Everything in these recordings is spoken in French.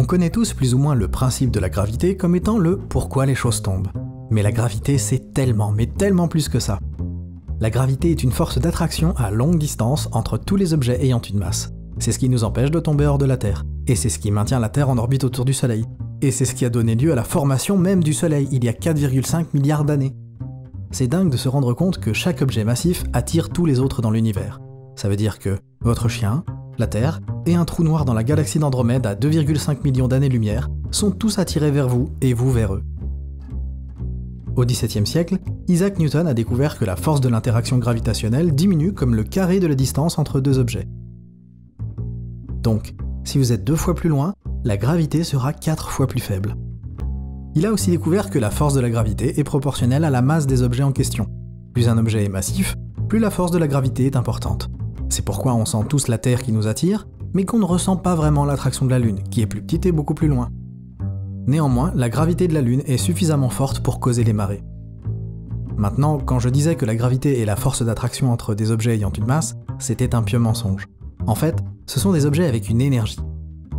On connaît tous plus ou moins le principe de la gravité comme étant le pourquoi les choses tombent. Mais la gravité, c'est tellement, mais tellement plus que ça. La gravité est une force d'attraction à longue distance entre tous les objets ayant une masse. C'est ce qui nous empêche de tomber hors de la Terre. Et c'est ce qui maintient la Terre en orbite autour du Soleil. Et c'est ce qui a donné lieu à la formation même du Soleil il y a 4,5 milliards d'années. C'est dingue de se rendre compte que chaque objet massif attire tous les autres dans l'univers. Ça veut dire que votre chien, la Terre et un trou noir dans la galaxie d'Andromède à 2,5 millions d'années-lumière sont tous attirés vers vous et vous vers eux. Au XVIIe siècle, Isaac Newton a découvert que la force de l'interaction gravitationnelle diminue comme le carré de la distance entre deux objets. Donc, si vous êtes 2 fois plus loin, la gravité sera 4 fois plus faible. Il a aussi découvert que la force de la gravité est proportionnelle à la masse des objets en question. Plus un objet est massif, plus la force de la gravité est importante. C'est pourquoi on sent tous la Terre qui nous attire, mais qu'on ne ressent pas vraiment l'attraction de la Lune, qui est plus petite et beaucoup plus loin. Néanmoins, la gravité de la Lune est suffisamment forte pour causer les marées. Maintenant, quand je disais que la gravité est la force d'attraction entre des objets ayant une masse, c'était un pieux mensonge. En fait, ce sont des objets avec une énergie.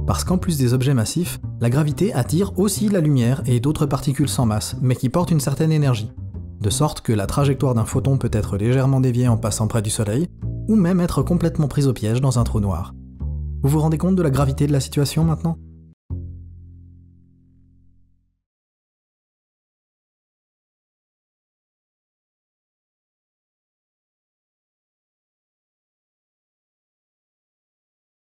Parce qu'en plus des objets massifs, la gravité attire aussi la lumière et d'autres particules sans masse, mais qui portent une certaine énergie. De sorte que la trajectoire d'un photon peut être légèrement déviée en passant près du Soleil, ou même être complètement prise au piège dans un trou noir. Vous vous rendez compte de la gravité de la situation maintenant ?